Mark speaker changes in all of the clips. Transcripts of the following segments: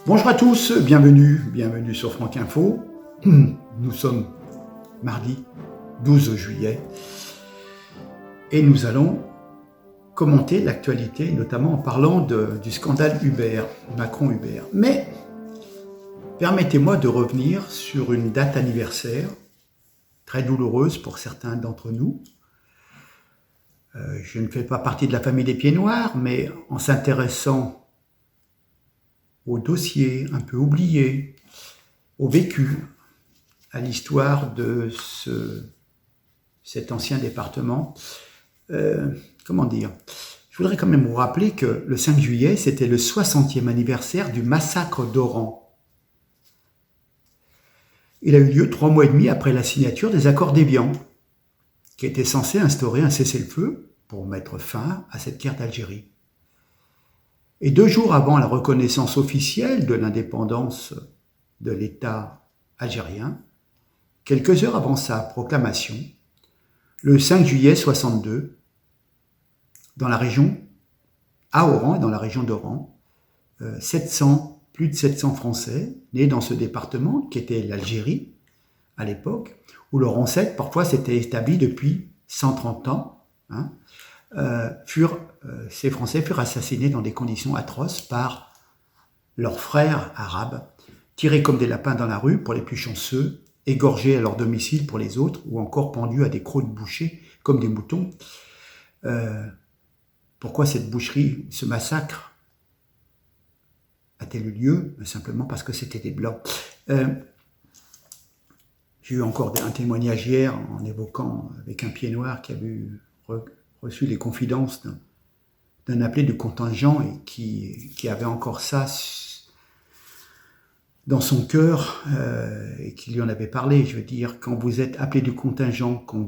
Speaker 1: Bonjour à tous, bienvenue sur Franck Info. Nous sommes mardi 12 juillet et nous allons commenter l'actualité, notamment en parlant du scandale Uber, Macron-Uber. Mais permettez-moi de revenir sur une date anniversaire très douloureuse pour certains d'entre nous. Je ne fais pas partie de la famille des Pieds Noirs, mais en s'intéressant au dossier un peu oublié, au vécu, à l'histoire de cet ancien département. Comment dire ? Je voudrais quand même vous rappeler que le 5 juillet, c'était le 60e anniversaire du massacre d'Oran. Il a eu lieu 3 mois et demi après la signature des accords d'Évian, qui étaient censés instaurer un cessez-le-feu pour mettre fin à cette guerre d'Algérie. Et 2 jours avant la reconnaissance officielle de l'indépendance de l'État algérien, quelques heures avant sa proclamation, le 5 juillet 62, dans la région, à Oran et dans la région d'Oran, plus de 700 Français nés dans ce département, qui était l'Algérie à l'époque, où leur ancêtre parfois s'était établi depuis 130 ans, ces Français furent assassinés dans des conditions atroces par leurs frères arabes, tirés comme des lapins dans la rue pour les plus chanceux, égorgés à leur domicile pour les autres, ou encore pendus à des crocs de boucher comme des moutons. Pourquoi cette boucherie, ce massacre a-t-il eu lieu ? Simplement parce que c'était des Blancs. J'ai eu encore un témoignage hier en évoquant avec un pied noir qui avait reçu les confidences d'un appelé du contingent et qui avait encore ça dans son cœur et qui lui en avait parlé. Je veux dire, quand vous êtes appelé du contingent, qu'on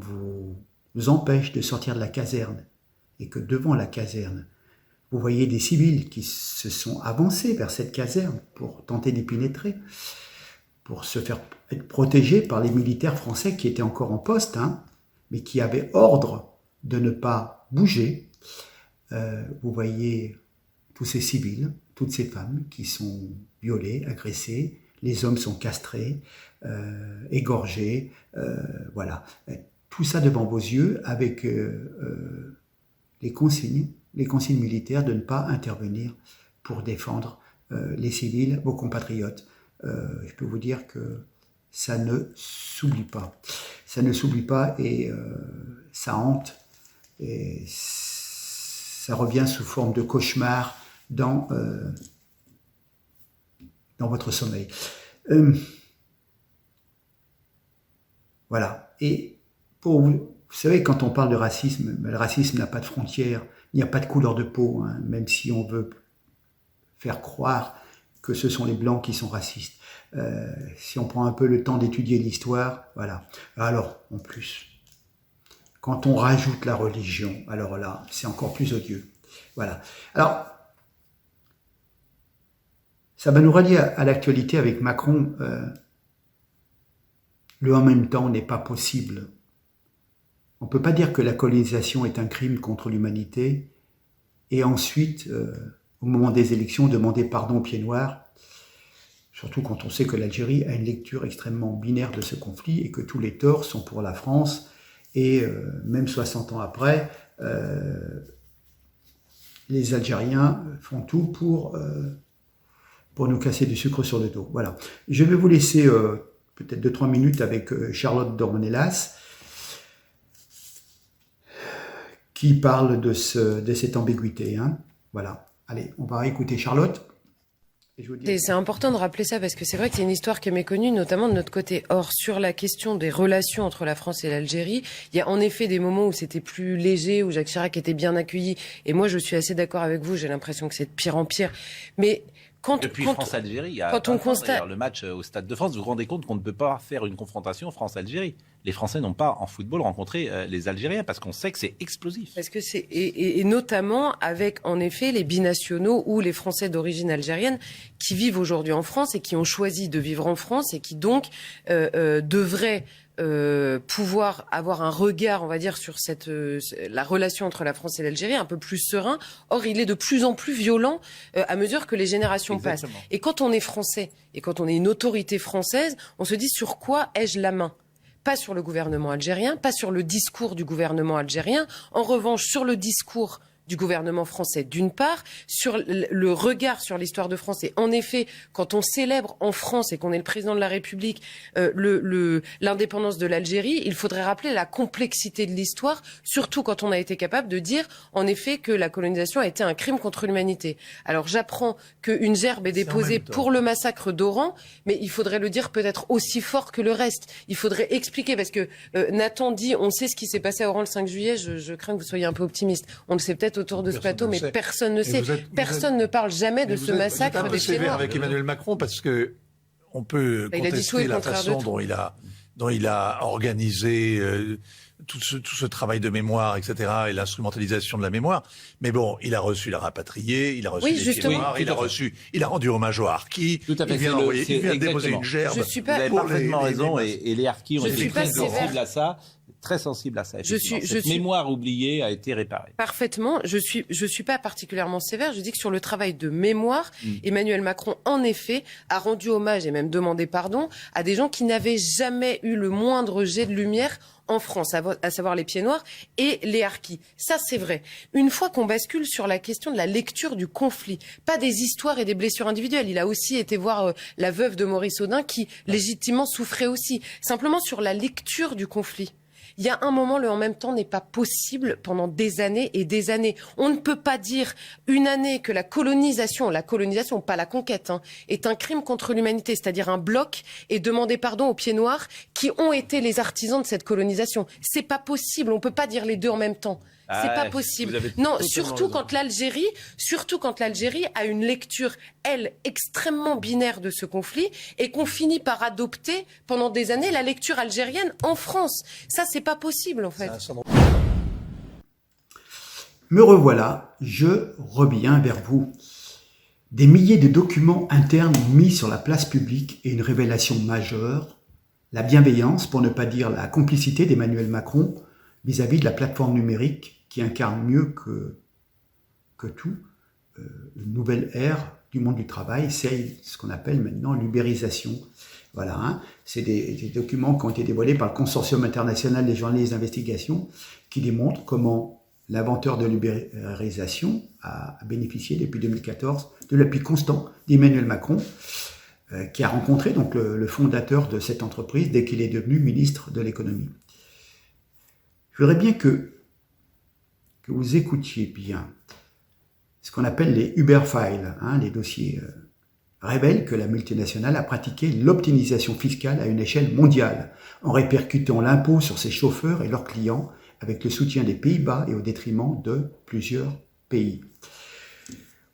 Speaker 1: vous empêche de sortir de la caserne et que devant la caserne, vous voyez des civils qui se sont avancés vers cette caserne pour tenter d'y pénétrer, pour se faire être protégés par les militaires français qui étaient encore en poste, mais qui avaient ordre de ne pas bouger. Vous voyez tous ces civils, toutes ces femmes qui sont violées, agressées, les hommes sont castrés, égorgés, voilà. Tout ça devant vos yeux avec les consignes militaires de ne pas intervenir pour défendre les civils, vos compatriotes. Je peux vous dire que ça ne s'oublie pas. Ça ne s'oublie pas et ça hante. Et ça revient sous forme de cauchemar dans votre sommeil. Voilà. Et vous savez, quand on parle de racisme, le racisme n'a pas de frontières, il n'y a pas de couleur de peau, même si on veut faire croire que ce sont les Blancs qui sont racistes. Si on prend un peu le temps d'étudier l'histoire, voilà. Alors, en plus, quand on rajoute la religion, alors là, c'est encore plus odieux. Voilà. Alors, ça va nous relier à l'actualité avec Macron. Le en même temps n'est pas possible. On ne peut pas dire que la colonisation est un crime contre l'humanité et ensuite, au moment des élections, demander pardon aux Pieds Noirs, surtout quand on sait que l'Algérie a une lecture extrêmement binaire de ce conflit et que tous les torts sont pour la France. Et même 60 ans après, les Algériens font tout pour nous casser du sucre sur le dos. Voilà. Je vais vous laisser peut-être 2-3 minutes avec Charlotte Dornelas, qui parle de cette ambiguïté. Voilà. Allez, on va écouter Charlotte.
Speaker 2: C'est important de rappeler ça parce que c'est vrai que c'est une histoire qui est méconnue, notamment de notre côté. Or, sur la question des relations entre la France et l'Algérie, il y a en effet des moments où c'était plus léger, où Jacques Chirac était bien accueilli. Et moi, je suis assez d'accord avec vous, j'ai l'impression que c'est de pire en pire. Mais
Speaker 3: depuis France-Algérie, il y a
Speaker 2: quand on constate
Speaker 3: le match au Stade de France, vous vous rendez compte qu'on ne peut pas faire une confrontation France-Algérie. Les Français n'ont pas en football rencontré les Algériens parce qu'on sait que c'est explosif.
Speaker 2: Parce que et notamment avec en effet les binationaux ou les Français d'origine algérienne qui vivent aujourd'hui en France et qui ont choisi de vivre en France et qui donc devraient pouvoir avoir un regard, on va dire, sur la relation entre la France et l'Algérie un peu plus serein. Or, il est de plus en plus violent à mesure que les générations passent. Et quand on est français et quand on est une autorité française, on se dit sur quoi ai-je la main ? Pas sur le gouvernement algérien, pas sur le discours du gouvernement algérien. En revanche, sur le discours du gouvernement français, d'une part, sur le regard sur l'histoire de France. Et en effet, quand on célèbre en France et qu'on est le président de la République l'indépendance de l'Algérie, il faudrait rappeler la complexité de l'histoire, surtout quand on a été capable de dire, en effet, que la colonisation a été un crime contre l'humanité. Alors j'apprends qu'une gerbe est déposée pour le massacre d'Oran, mais il faudrait le dire peut-être aussi fort que le reste. Il faudrait expliquer, parce que Nathan dit, on sait ce qui s'est passé à Oran le 5 juillet, je crains que vous soyez un peu optimiste. On le sait peut-être autour de ce plateau, mais personne ne sait. Personne ne parle jamais de ce massacre des Pieds Noirs.
Speaker 4: Avec Emmanuel Macron, parce que on peut contester la façon dont il a organisé tout ce travail de mémoire, etc., et l'instrumentalisation de la mémoire. Mais bon, il a reçu la rapatriée, il a reçu les Pieds Noirs, il a rendu hommage aux harkis.
Speaker 3: Tout à fait.
Speaker 4: Il vient déposer une gerbe.
Speaker 3: Vous avez parfaitement raison, et les harkis ont été très sensibles à ça. Très sensible à ça. Cette mémoire oubliée a été réparée.
Speaker 2: Parfaitement. Je suis pas particulièrement sévère. Je dis que sur le travail de mémoire, Emmanuel Macron, en effet, a rendu hommage et même demandé pardon à des gens qui n'avaient jamais eu le moindre jet de lumière en France, à savoir les Pieds Noirs et les harkis. Ça, c'est vrai. Une fois qu'on bascule sur la question de la lecture du conflit, pas des histoires et des blessures individuelles. Il a aussi été voir la veuve de Maurice Audin qui, légitimement, souffrait aussi. Simplement sur la lecture du conflit. Il y a un moment, le en même temps n'est pas possible pendant des années et des années. On ne peut pas dire une année que la colonisation, pas la conquête, est un crime contre l'humanité, c'est-à-dire un bloc, et demander pardon aux Pieds Noirs qui ont été les artisans de cette colonisation. C'est pas possible, on peut pas dire les deux en même temps. C'est pas possible. Non, surtout quand l'Algérie a une lecture, elle, extrêmement binaire de ce conflit et qu'on finit par adopter pendant des années la lecture algérienne en France. Ça, c'est pas possible, en fait.
Speaker 1: Me revoilà, je reviens vers vous. Des milliers de documents internes mis sur la place publique et une révélation majeure, la bienveillance, pour ne pas dire la complicité d'Emmanuel Macron vis-à-vis de la plateforme numérique qui incarne mieux que tout une nouvelle ère du monde du travail, c'est ce qu'on appelle maintenant l'ubérisation. Voilà, c'est des documents qui ont été dévoilés par le Consortium international des journalistes d'investigation qui démontrent comment l'inventeur de l'ubérisation a bénéficié depuis 2014 de l'appui constant d'Emmanuel Macron, qui a rencontré donc le fondateur de cette entreprise dès qu'il est devenu ministre de l'économie. Je voudrais bien que vous écoutiez bien ce qu'on appelle les Uber Files, les dossiers révèlent que la multinationale a pratiqué l'optimisation fiscale à une échelle mondiale, en répercutant l'impôt sur ses chauffeurs et leurs clients avec le soutien des Pays-Bas et au détriment de plusieurs pays.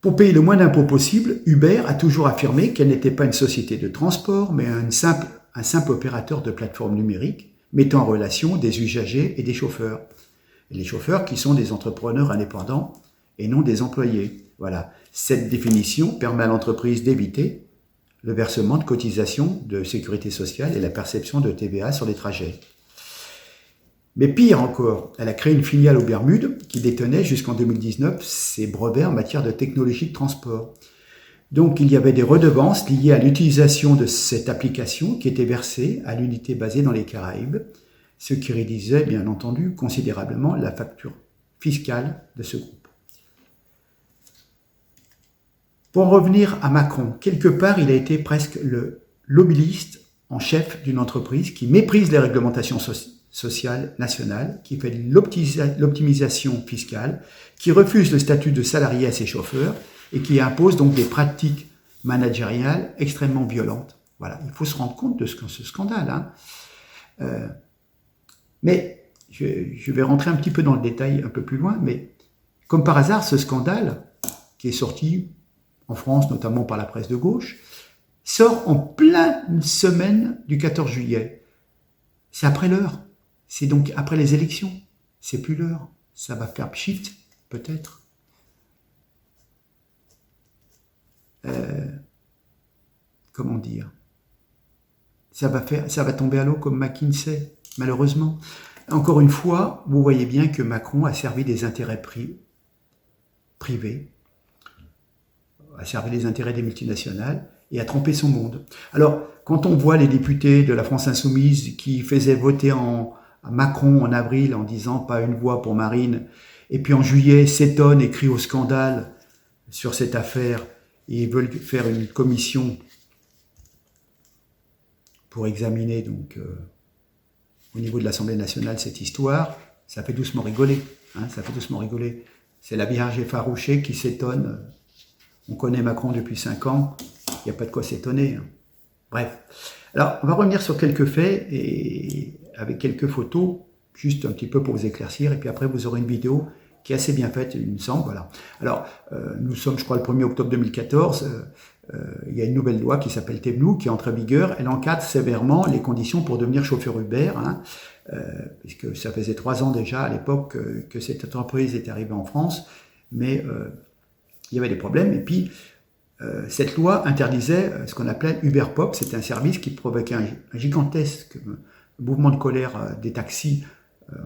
Speaker 1: Pour payer le moins d'impôts possible, Uber a toujours affirmé qu'elle n'était pas une société de transport, mais un simple opérateur de plateforme numérique, mettant en relation des usagers et des chauffeurs. Et les chauffeurs qui sont des entrepreneurs indépendants et non des employés. Voilà. Cette définition permet à l'entreprise d'éviter le versement de cotisations de sécurité sociale et la perception de TVA sur les trajets. Mais pire encore, elle a créé une filiale aux Bermudes qui détenait jusqu'en 2019 ses brevets en matière de technologie de transport. Donc il y avait des redevances liées à l'utilisation de cette application qui étaient versées à l'unité basée dans les Caraïbes, ce qui réduisait bien entendu considérablement la facture fiscale de ce groupe. Pour en revenir à Macron, quelque part il a été presque le lobbyiste en chef d'une entreprise qui méprise les réglementations sociales nationales, qui fait de l'optimisation fiscale, qui refuse le statut de salarié à ses chauffeurs et qui impose donc des pratiques managériales extrêmement violentes. Voilà, il faut se rendre compte de ce scandale. Mais je vais rentrer un petit peu dans le détail un peu plus loin, mais comme par hasard, ce scandale, qui est sorti en France, notamment par la presse de gauche, sort en pleine semaine du 14 juillet. C'est après l'heure. C'est donc après les élections. C'est plus l'heure. Ça va faire pchit, peut-être. Comment dire ? Ça va tomber à l'eau comme McKinsey. malheureusement. Encore une fois, vous voyez bien que Macron a servi des intérêts privés, a servi les intérêts des multinationales et a trompé son monde. Alors, quand on voit les députés de la France Insoumise qui faisaient voter Macron en avril en disant « pas une voix pour Marine », et puis en juillet s'étonnent et crient au scandale sur cette affaire et veulent faire une commission pour examiner donc au niveau de l'Assemblée nationale cette histoire, ça fait doucement rigoler. Hein, ça fait doucement rigoler. C'est la Vierge effarouchée qui s'étonne. On connaît Macron depuis 5 ans, il n'y a pas de quoi s'étonner. Hein. Bref. Alors, on va revenir sur quelques faits et avec quelques photos, juste un petit peu pour vous éclaircir, et puis après vous aurez une vidéo qui est assez bien faite, il me semble. Voilà. Alors, nous sommes, je crois, le 1er octobre 2014. Il y a une nouvelle loi qui s'appelle Thévenoud, qui entre en vigueur. Elle encadre sévèrement les conditions pour devenir chauffeur Uber, hein, puisque ça faisait 3 ans déjà à l'époque que cette entreprise était arrivée en France, mais il y avait des problèmes. Et puis, cette loi interdisait ce qu'on appelait Uber Pop. C'était un service qui provoquait un gigantesque mouvement de colère des taxis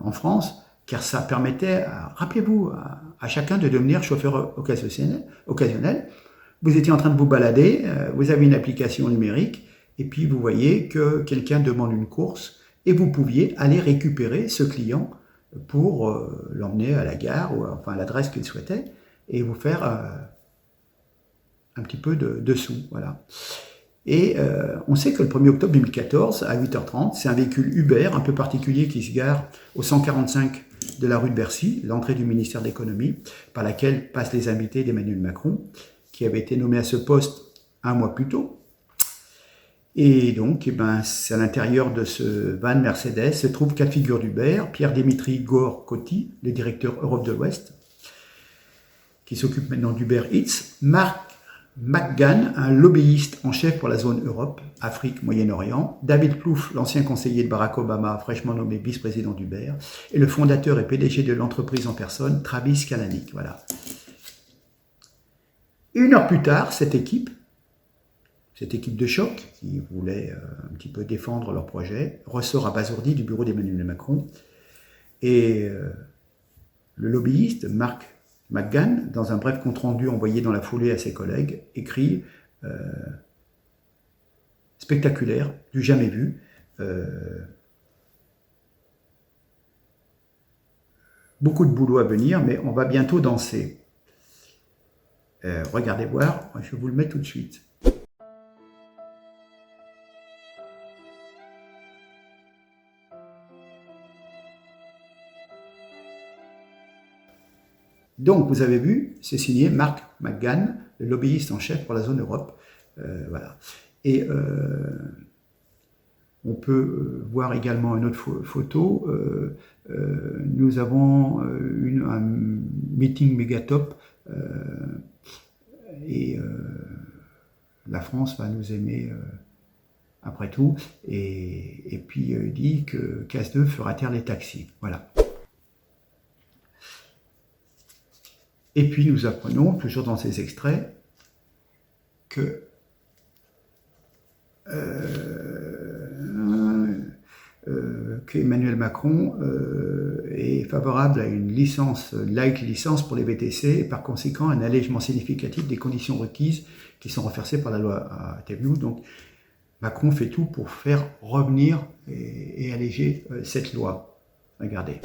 Speaker 1: en France, car ça permettait, rappelez-vous, à chacun de devenir chauffeur occasionnel. Vous étiez en train de vous balader, vous avez une application numérique, et puis vous voyez que quelqu'un demande une course, et vous pouviez aller récupérer ce client pour l'emmener à la gare, ou enfin à l'adresse qu'il souhaitait, et vous faire un petit peu de sous. Voilà. Et on sait que le 1er octobre 2014, à 8h30, c'est un véhicule Uber un peu particulier qui se gare au 145 de la rue de Bercy, l'entrée du ministère de l'économie, par laquelle passent les invités d'Emmanuel Macron, qui avait été nommé à ce poste 1 mois plus tôt. Et donc, c'est à l'intérieur de ce van Mercedes se trouvent 4 figures d'Uber, Pierre-Dimitri Gore-Coty, le directeur Europe de l'Ouest, qui s'occupe maintenant d'Uber Eats, Mark McGann, un lobbyiste en chef pour la zone Europe, Afrique, Moyen-Orient, David Plouffe, l'ancien conseiller de Barack Obama, fraîchement nommé vice-président d'Uber, et le fondateur et PDG de l'entreprise en personne, Travis Kalanick. Voilà. 1 heure plus tard, cette équipe de choc, qui voulait un petit peu défendre leur projet, ressort abasourdi du bureau d'Emmanuel Macron, et le lobbyiste, Mark McGann, dans un bref compte-rendu envoyé dans la foulée à ses collègues, écrit « Spectaculaire, du jamais vu. Beaucoup de boulot à venir, mais on va bientôt danser. » Regardez voir, je vais vous le mettre tout de suite. Donc, vous avez vu, c'est signé Mark McGann, le lobbyiste en chef pour la zone Europe. Voilà. Et on peut voir également une autre photo. Nous avons un meeting méga top et la France va nous aimer après tout. Et puis, il dit que Cazeneuve fera taire les taxis. Voilà. Et puis nous apprenons, toujours dans ces extraits, que qu'Emmanuel Macron est favorable à une licence, light licence pour les VTC, et par conséquent un allègement significatif des conditions requises qui sont renforcées par la loi Thévenoud. Donc Macron fait tout pour faire revenir et alléger cette loi. Regardez.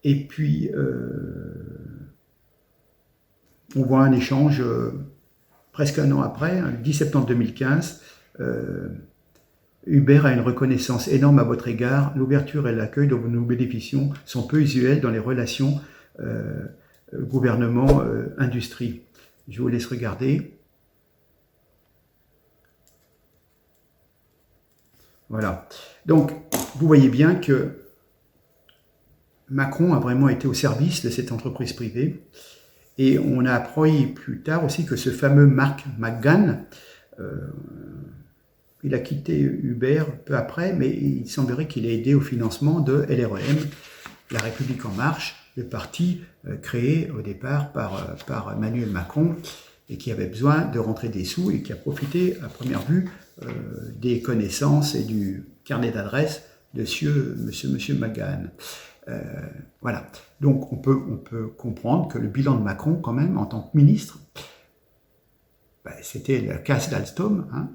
Speaker 1: Et puis, on voit un échange presque 1 an après, le 10 septembre 2015. Uber a une reconnaissance énorme à votre égard. L'ouverture et l'accueil dont nous bénéficions sont peu usuels dans les relations gouvernement-industrie. Je vous laisse regarder. Voilà. Donc, vous voyez bien que Macron a vraiment été au service de cette entreprise privée. Et on a appris plus tard aussi que ce fameux Mark McGann, il a quitté Uber peu après, mais il semblerait qu'il ait aidé au financement de LREM, La République En Marche, le parti créé au départ par Emmanuel Macron et qui avait besoin de rentrer des sous et qui a profité à première vue des connaissances et du carnet d'adresses de monsieur McGahn. Voilà. Donc on peut comprendre que le bilan de Macron, quand même, en tant que ministre, c'était la casse d'Alstom, hein,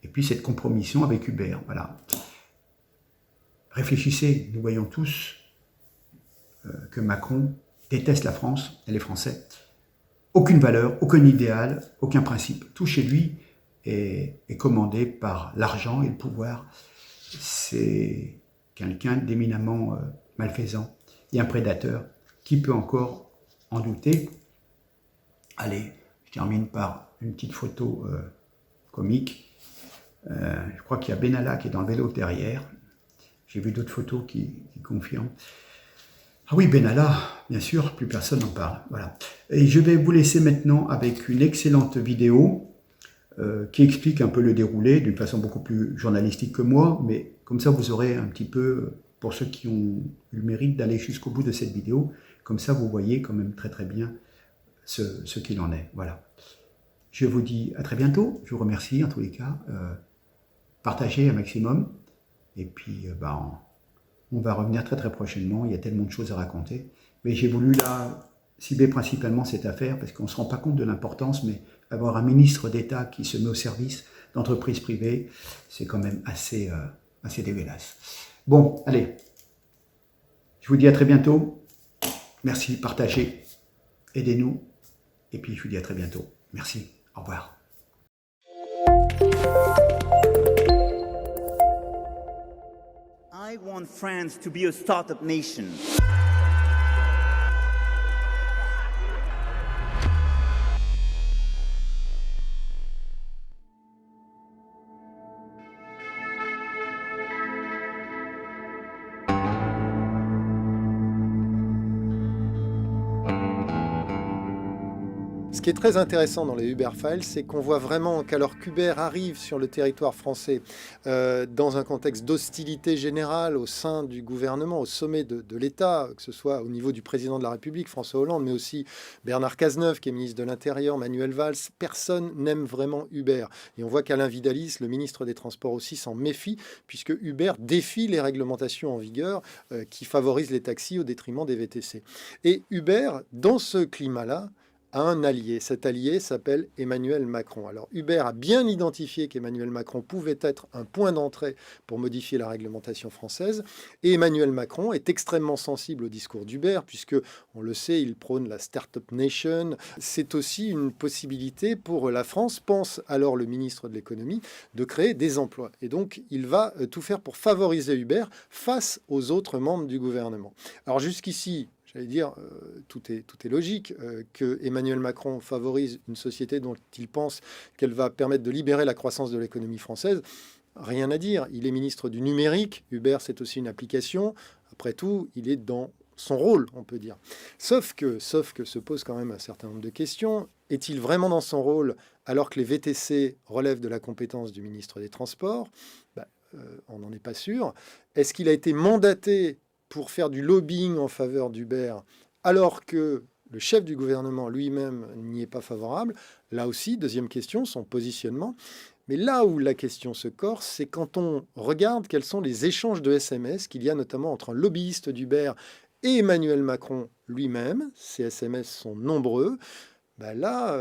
Speaker 1: et puis cette compromission avec Hubert. Voilà. Réfléchissez, nous voyons tous que Macron déteste la France et les Français. Aucune valeur, aucun idéal, aucun principe. Tout chez lui est commandé par l'argent et le pouvoir. C'est quelqu'un d'éminemment malfaisant et un prédateur. Qui peut encore en douter? Allez, je termine par une petite photo comique. Je crois qu'il y a Benalla qui est dans le vélo derrière. J'ai vu d'autres photos qui confirment. Ah oui, Benalla, bien sûr, plus personne n'en parle. Voilà. Et je vais vous laisser maintenant avec une excellente vidéo qui explique un peu le déroulé d'une façon beaucoup plus journalistique que moi, mais comme ça vous aurez un petit peu, pour ceux qui ont eu le mérite d'aller jusqu'au bout de cette vidéo, comme ça vous voyez quand même très très bien ce qu'il en est. Voilà. Je vous dis à très bientôt. Je vous remercie en tous les cas. Partagez un maximum. Et puis, on va revenir très très prochainement. Il y a tellement de choses à raconter. Mais j'ai voulu là cibler principalement cette affaire parce qu'on ne se rend pas compte de l'importance, mais avoir un ministre d'État qui se met au service d'entreprises privées, c'est quand même assez dégueulasse. Bon, allez. Je vous dis à très bientôt. Merci, partagez, aidez-nous. Et puis, je vous dis à très bientôt. Merci. Au revoir.
Speaker 5: I want France to be a startup nation.
Speaker 6: Ce qui est très intéressant dans les Uber Files, c'est qu'on voit vraiment qu'alors qu'Uber arrive sur le territoire français dans un contexte d'hostilité générale au sein du gouvernement, au sommet de l'État, que ce soit au niveau du président de la République, François Hollande, mais aussi Bernard Cazeneuve, qui est ministre de l'Intérieur, Manuel Valls, personne n'aime vraiment Uber. Et on voit qu'Alain Vidalis, le ministre des Transports aussi, s'en méfie, puisque Uber défie les réglementations en vigueur qui favorisent les taxis au détriment des VTC. Et Uber, dans ce climat-là, a un allié. Cet allié s'appelle Emmanuel Macron. Alors Uber a bien identifié qu'Emmanuel Macron pouvait être un point d'entrée pour modifier la réglementation française. Et Emmanuel Macron est extrêmement sensible au discours d'Uber, puisque, on le sait, il prône la Startup Nation. C'est aussi une possibilité pour la France, pense alors le ministre de l'économie, de créer des emplois. Et donc, il va tout faire pour favoriser Uber face aux autres membres du gouvernement. Alors jusqu'ici, j'allais dire, tout est logique, que Emmanuel Macron favorise une société dont il pense qu'elle va permettre de libérer la croissance de l'économie française. Rien à dire. Il est ministre du numérique. Uber, c'est aussi une application. Après tout, il est dans son rôle, on peut dire. Sauf que se pose quand même un certain nombre de questions. Est-il vraiment dans son rôle alors que les VTC relèvent de la compétence du ministre des Transports? On n'en est pas sûr. Est-ce qu'il a été mandaté pour faire du lobbying en faveur d'Uber, alors que le chef du gouvernement lui-même n'y est pas favorable? Là aussi, deuxième question, son positionnement. Mais là où la question se corse, c'est quand on regarde quels sont les échanges de SMS qu'il y a notamment entre un lobbyiste d'Uber et Emmanuel Macron lui-même. Ces SMS sont nombreux. Là,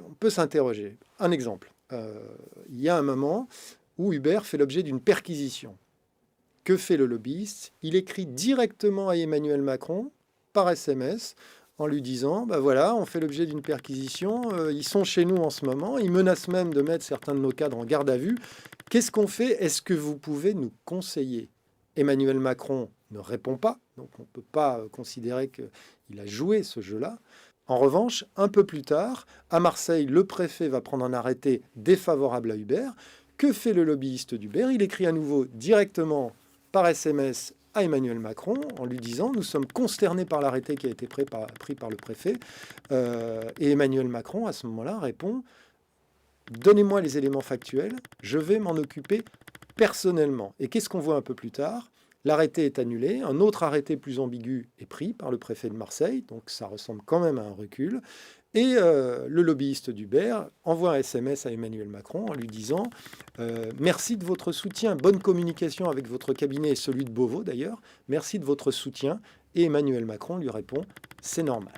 Speaker 6: on peut s'interroger. Un exemple. Il y a un moment où Uber fait l'objet d'une perquisition. Que fait le lobbyiste? Il écrit directement à Emmanuel Macron par SMS en lui disant voilà, on fait l'objet d'une perquisition, ils sont chez nous en ce moment, ils menacent même de mettre certains de nos cadres en garde à vue. Qu'est-ce qu'on fait? Est-ce que vous pouvez nous conseiller? Emmanuel Macron ne répond pas, donc on ne peut pas considérer qu'il a joué ce jeu-là. En revanche, un peu plus tard, à Marseille, le préfet va prendre un arrêté défavorable à Uber. Que fait le lobbyiste d'Uber? Il écrit à nouveau directement par SMS à Emmanuel Macron en lui disant « Nous sommes consternés par l'arrêté qui a été pris par le préfet ». Et Emmanuel Macron, à ce moment-là, répond « Donnez-moi les éléments factuels, je vais m'en occuper personnellement ». Et qu'est-ce qu'on voit un peu plus tard? L'arrêté est annulé, un autre arrêté plus ambigu est pris par le préfet de Marseille, donc ça ressemble quand même à un recul. Et le lobbyiste d'Uber envoie un SMS à Emmanuel Macron en lui disant « Merci de votre soutien, bonne communication avec votre cabinet et celui de Beauvau d'ailleurs, merci de votre soutien ». Et Emmanuel Macron lui répond « C'est normal ».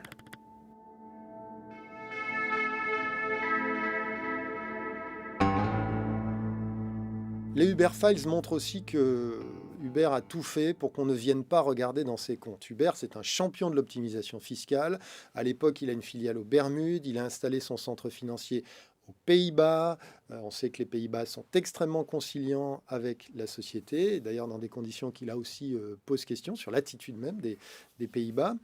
Speaker 6: Les Uber Files montrent aussi que Uber a tout fait pour qu'on ne vienne pas regarder dans ses comptes. Uber, c'est un champion de l'optimisation fiscale. À l'époque, il a une filiale aux Bermudes, il a installé son centre financier aux Pays-Bas. On sait que les Pays-Bas sont extrêmement conciliants avec la société, d'ailleurs dans des conditions qui là aussi posent question sur l'attitude même des Pays-Bas.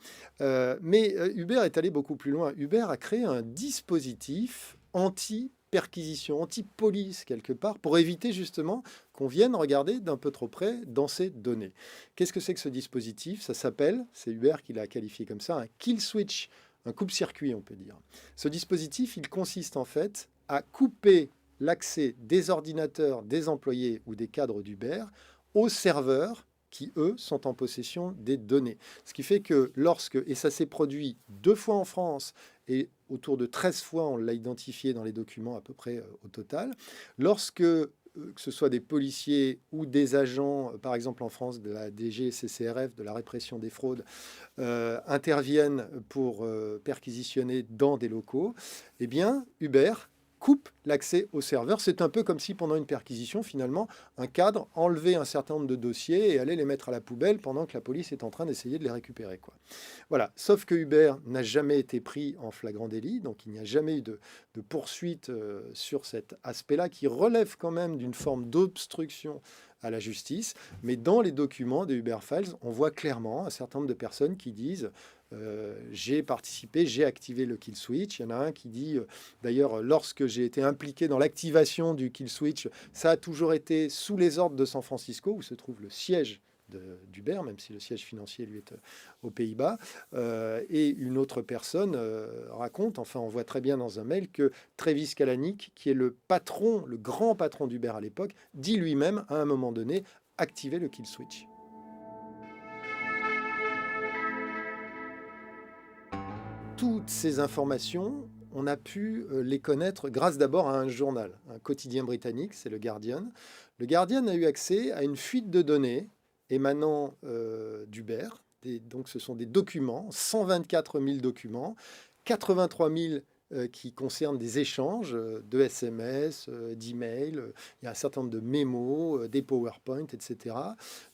Speaker 6: Mais Uber est allé beaucoup plus loin. Uber a créé un dispositif anti-perquisition, anti-police quelque part, pour éviter justement qu'on vienne regarder d'un peu trop près dans ces données. Qu'est-ce que c'est que ce dispositif? Ça s'appelle, c'est Uber qui l'a qualifié comme ça, un kill switch, un coupe-circuit on peut dire. Ce dispositif, il consiste en fait à couper l'accès des ordinateurs, des employés ou des cadres d'Uber aux serveurs qui, eux, sont en possession des données. Ce qui fait que et ça s'est produit 2 fois en France, et autour de 13 fois, on l'a identifié dans les documents à peu près au total, lorsque que ce soit des policiers ou des agents, par exemple en France, de la DGCCRF, de la répression des fraudes, interviennent pour perquisitionner dans des locaux, eh bien, Uber coupe l'accès au serveur. C'est un peu comme si pendant une perquisition, finalement, un cadre enlevait un certain nombre de dossiers et allait les mettre à la poubelle pendant que la police est en train d'essayer de les récupérer, quoi. Voilà. Sauf que Uber n'a jamais été pris en flagrant délit, donc il n'y a jamais eu de poursuite sur cet aspect-là qui relève quand même d'une forme d'obstruction à la justice. Mais dans les documents des Uber Files, on voit clairement un certain nombre de personnes qui disent j'ai participé, j'ai activé le kill switch. Il y en a un qui dit, d'ailleurs, lorsque j'ai été impliqué dans l'activation du kill switch, ça a toujours été sous les ordres de San Francisco, où se trouve le siège d'Uber, même si le siège financier, lui, est aux Pays-Bas. Et une autre personne raconte, enfin, on voit très bien dans un mail, que Travis Kalanick, qui est le patron, le grand patron d'Uber à l'époque, dit lui-même, à un moment donné, activer le kill switch. Toutes ces informations, on a pu les connaître grâce d'abord à un journal, un quotidien britannique, c'est le Guardian. Le Guardian a eu accès à une fuite de données émanant d'Uber. Donc ce sont des documents, 124 000 documents, 83 000 qui concernent des échanges de SMS, d'emails, il y a un certain nombre de mémos, des PowerPoint, etc.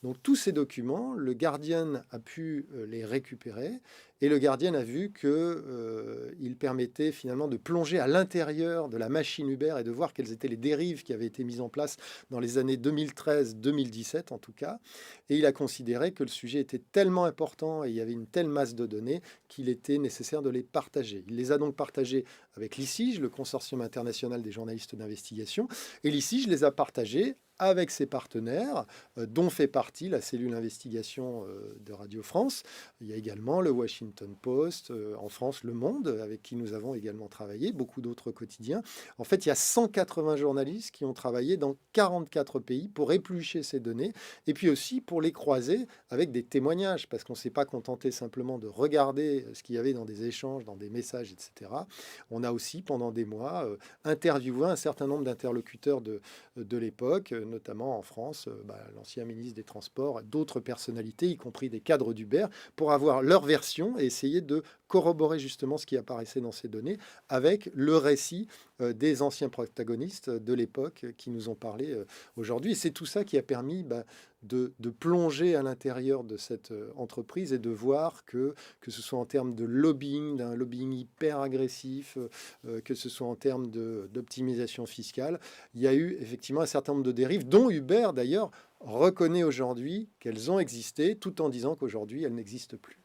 Speaker 6: Donc tous ces documents, le Guardian a pu les récupérer. Et le Guardian a vu qu'il permettait finalement de plonger à l'intérieur de la machine Uber et de voir quelles étaient les dérives qui avaient été mises en place dans les années 2013-2017 en tout cas. Et il a considéré que le sujet était tellement important et il y avait une telle masse de données qu'il était nécessaire de les partager. Il les a donc partagés avec l'ICIJ, le Consortium international des journalistes d'investigation. Et l'ICIJ les a partagés avec ses partenaires, dont fait partie la cellule investigation de Radio France. Il y a également le Washington Post, en France, Le Monde, avec qui nous avons également travaillé, beaucoup d'autres quotidiens. En fait, il y a 180 journalistes qui ont travaillé dans 44 pays pour éplucher ces données, et puis aussi pour les croiser avec des témoignages, parce qu'on ne s'est pas contenté simplement de regarder ce qu'il y avait dans des échanges, dans des messages, etc. On a aussi, pendant des mois, interviewé un certain nombre d'interlocuteurs de l'époque, notamment en France, l'ancien ministre des Transports, d'autres personnalités, y compris des cadres d'Uber, pour avoir leur version et essayer de corroborer justement ce qui apparaissait dans ces données avec le récit des anciens protagonistes de l'époque qui nous ont parlé aujourd'hui. Et c'est tout ça qui a permis de plonger à l'intérieur de cette entreprise et de voir que ce soit en termes de lobbying, d'un lobbying hyper agressif, que ce soit en termes d'optimisation fiscale, il y a eu effectivement un certain nombre de dérives, dont Uber d'ailleurs reconnaît aujourd'hui qu'elles ont existé, tout en disant qu'aujourd'hui elles n'existent plus.